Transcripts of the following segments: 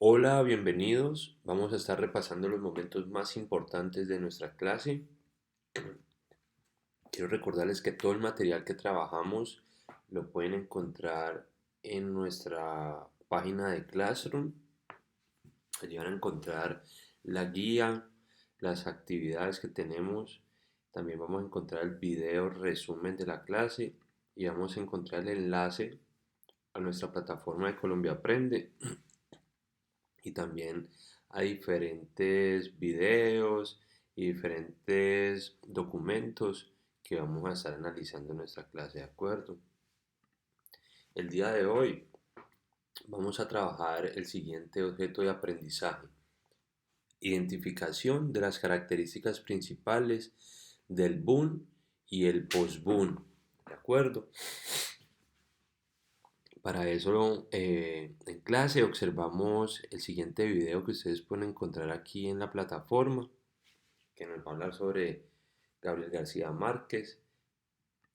Hola, bienvenidos. Vamos a estar repasando los momentos más importantes de nuestra clase. Quiero recordarles que todo el material que trabajamos lo pueden encontrar en nuestra página de Classroom. Allí van a encontrar la guía, las actividades que tenemos. También vamos a encontrar el video resumen de la clase y vamos a encontrar el enlace a nuestra plataforma de Colombia Aprende y también a diferentes videos y diferentes documentos que vamos a estar analizando en nuestra clase, ¿de acuerdo? El día de hoy vamos a trabajar el siguiente objeto de aprendizaje: identificación de las características principales del boom y el post-boom, ¿de acuerdo? Para eso, en clase observamos el siguiente video que ustedes pueden encontrar aquí en la plataforma, que nos va a hablar sobre Gabriel García Márquez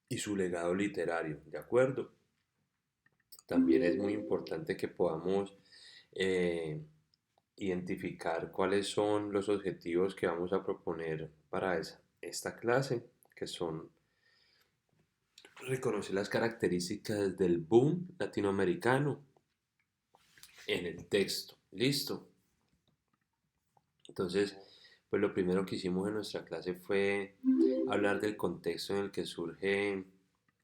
y su legado literario, ¿de acuerdo? También es muy importante que podamos eh, identificar cuáles son los objetivos que vamos a proponer para esta clase, que son reconocer las características del boom latinoamericano en el texto. ¿Listo? Entonces, pues lo primero que hicimos en nuestra clase fue hablar del contexto en el que surge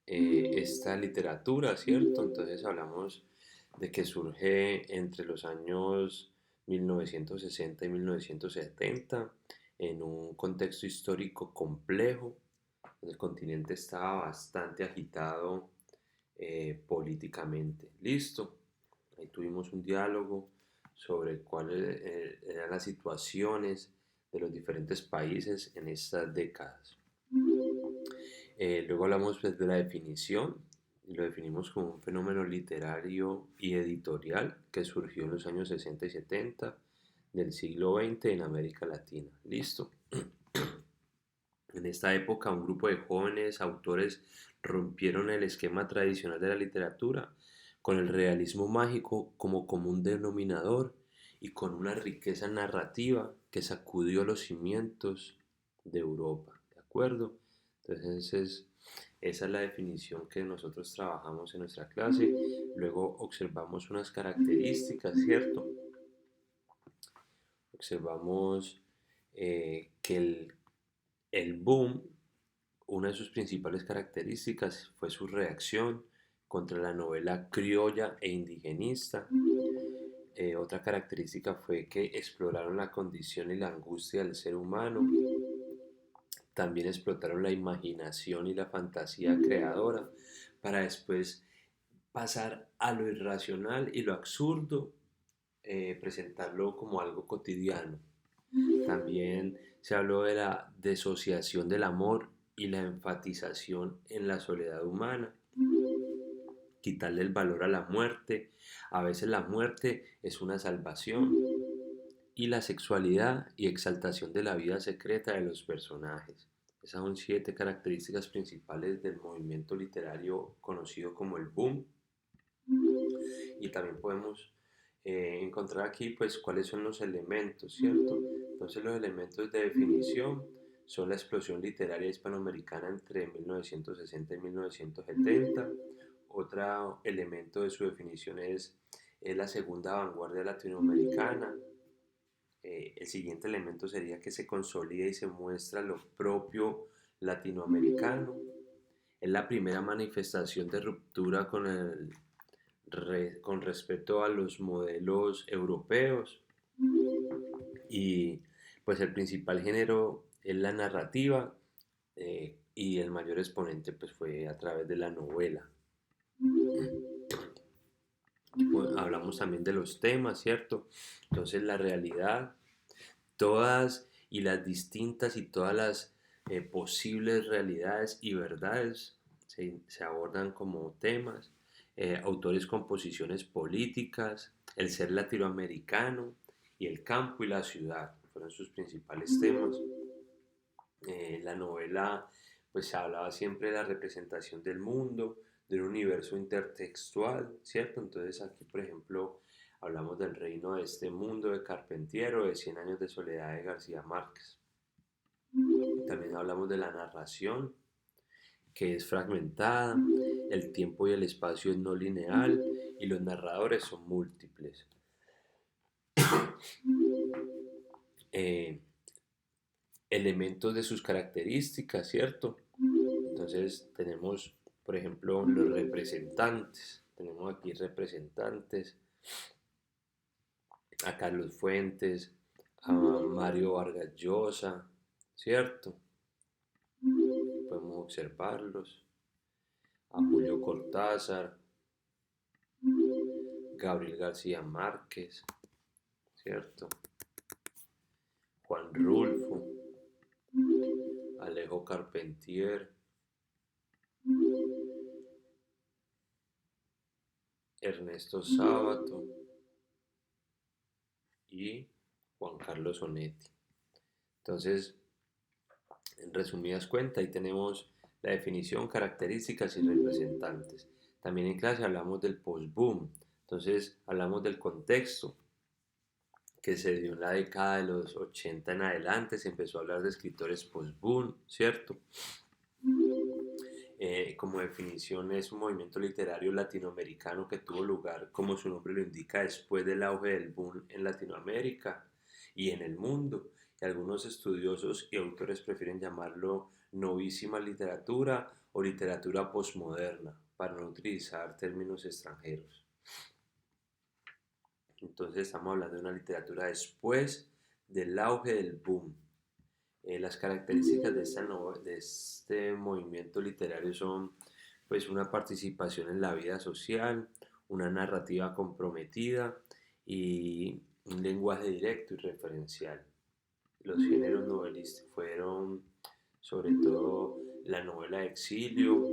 esta literatura, ¿cierto? Entonces hablamos de que surge entre los años 1960 y 1970 en un contexto histórico complejo. El continente estaba bastante agitado políticamente. Listo. Ahí tuvimos un diálogo sobre cuáles eran las situaciones de los diferentes países en estas décadas. Luego hablamos pues, de la definición y lo definimos como un fenómeno literario y editorial que surgió en los años 60 y 70 del siglo XX en América Latina. Listo. En esta época, un grupo de jóvenes autores rompieron el esquema tradicional de la literatura con el realismo mágico como común denominador y con una riqueza narrativa que sacudió los cimientos de Europa. ¿De acuerdo? Entonces esa es la definición que nosotros trabajamos en nuestra clase. Luego observamos unas características, ¿cierto? Observamos que el boom, una de sus principales características fue su reacción contra la novela criolla e indigenista. Otra característica fue que exploraron la condición y la angustia del ser humano. También explotaron la imaginación y la fantasía creadora para después pasar a lo irracional y lo absurdo, presentarlo como algo cotidiano. También se habló de la desociación del amor y la enfatización en la soledad humana, quitarle el valor a la muerte. A veces la muerte es una salvación. Y la sexualidad y exaltación de la vida secreta de los personajes. Esas son 7 características principales del movimiento literario conocido como el boom. Y también podemos encontrar aquí pues cuáles son los elementos, ¿cierto? Entonces los elementos de definición son la explosión literaria hispanoamericana entre 1960 y 1970. Otro elemento de su definición es la segunda vanguardia latinoamericana. El siguiente elemento sería que se consolida y se muestra lo propio latinoamericano. Es la primera manifestación de ruptura con respecto a los modelos europeos y pues el principal género es la narrativa, y el mayor exponente pues fue a través de la novela. Pues, hablamos también de los temas, ¿cierto? Entonces la realidad, todas y las distintas y todas las posibles realidades y verdades se abordan como temas. Autores con posiciones políticas, el ser latinoamericano y el campo y la ciudad fueron sus principales temas. La novela pues se hablaba siempre de la representación del mundo, del universo intertextual, ¿cierto? Entonces aquí, por ejemplo, Hablamos del reino de este mundo de Carpentier, de Cien años de soledad de García Márquez. También hablamos de la narración, que es fragmentada, el tiempo y el espacio es no lineal y los narradores son múltiples. Eh, Elementos de sus características, ¿cierto? Entonces tenemos, por ejemplo, los representantes. Tenemos aquí representantes, a Carlos Fuentes, a Mario Vargas Llosa, ¿cierto? Podemos observarlos, a Julio Cortázar, Gabriel García Márquez, ¿cierto? Juan Rulfo, Alejo Carpentier, Ernesto Sábato y Juan Carlos Onetti. Entonces, en resumidas cuentas, ahí tenemos la definición, características y representantes. También en clase hablamos del post-boom. Entonces, hablamos del contexto que se dio en la década de los 80 en adelante. Se empezó a hablar de escritores post-boom, ¿cierto? Como definición, es un movimiento literario latinoamericano que tuvo lugar, como su nombre lo indica, después del auge del boom en Latinoamérica y en el mundo. Y algunos estudiosos y autores prefieren llamarlo novísima literatura o literatura posmoderna, para no utilizar términos extranjeros. Entonces estamos hablando de una literatura después del auge del boom. Las características de este movimiento literario son pues una participación en la vida social, una narrativa comprometida y un lenguaje directo y referencial. Los géneros novelistas fueron sobre todo la novela de exilio,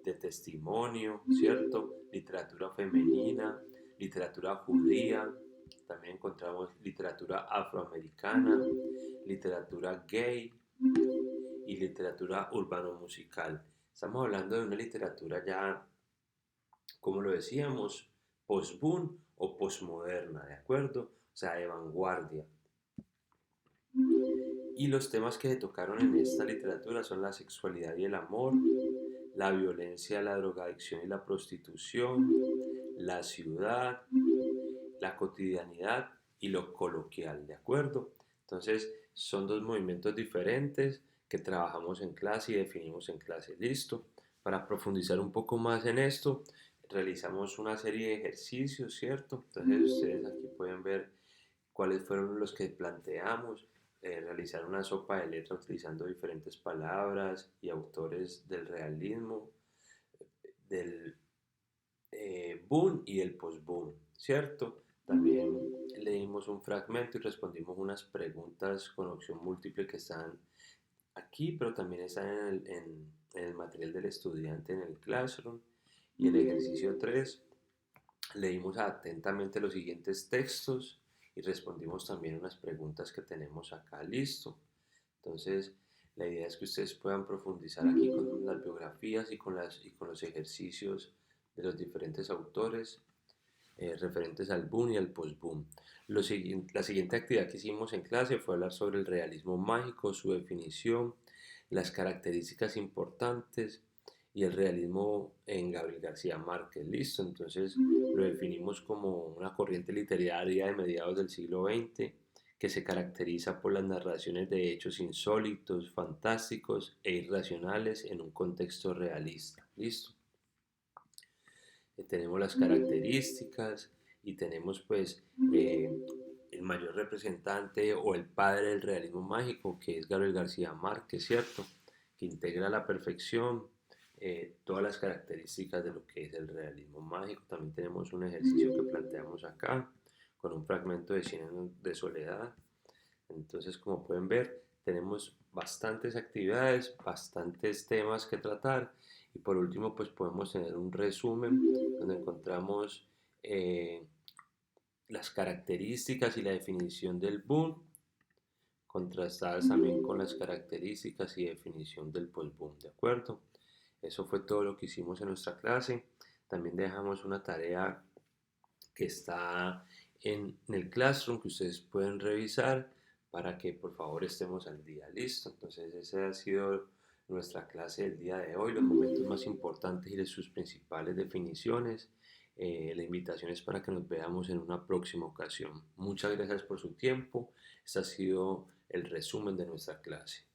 de testimonio, ¿cierto? Literatura femenina, literatura judía, también encontramos literatura afroamericana, literatura gay y literatura urbano-musical. Estamos hablando de una literatura ya, como lo decíamos, post-boom o postmoderna, ¿de acuerdo? O sea, de vanguardia. Y los temas que se tocaron en esta literatura son la sexualidad y el amor, la violencia, la drogadicción y la prostitución, la ciudad, la cotidianidad y lo coloquial, ¿de acuerdo? Entonces, son dos movimientos diferentes que trabajamos en clase y definimos en clase. ¿Listo? Para profundizar un poco más en esto, realizamos una serie de ejercicios, ¿cierto? Entonces, ustedes aquí pueden ver cuáles fueron los que planteamos. Realizar una sopa de letra utilizando diferentes palabras y autores del realismo, del boom y del post-boom, ¿cierto? También leímos un fragmento y respondimos unas preguntas con opción múltiple que están aquí, pero también están en el material del estudiante en el Classroom. Y el ejercicio 3, leímos atentamente los siguientes textos y respondimos también unas preguntas que tenemos acá. Listo. Entonces, la idea es que ustedes puedan profundizar aquí con las biografías y con los ejercicios de los diferentes autores referentes al boom y al post-boom. La siguiente actividad que hicimos en clase fue hablar sobre el realismo mágico, su definición, las características importantes y el realismo en Gabriel García Márquez. Listo, entonces lo definimos como una corriente literaria de mediados del siglo XX que se caracteriza por las narraciones de hechos insólitos, fantásticos e irracionales en un contexto realista. Listo. Tenemos las características y tenemos pues el mayor representante o el padre del realismo mágico, que es Gabriel García Márquez, ¿cierto? Que integra a la perfección todas las características de lo que es el realismo mágico. También tenemos un ejercicio que planteamos acá con un fragmento de Cien años de soledad. Entonces, como pueden ver, tenemos bastantes actividades, bastantes temas que tratar y por último, pues podemos tener un resumen donde encontramos las características y la definición del boom, contrastadas también con las características y definición del post-boom, ¿de acuerdo? Eso fue todo lo que hicimos en nuestra clase. También dejamos una tarea que está en el Classroom que ustedes pueden revisar para que por favor estemos al día. Listo, entonces esa ha sido nuestra clase del día de hoy, los momentos más importantes y de sus principales definiciones. La invitación es para que nos veamos en una próxima ocasión. Muchas gracias por su tiempo. Este ha sido el resumen de nuestra clase.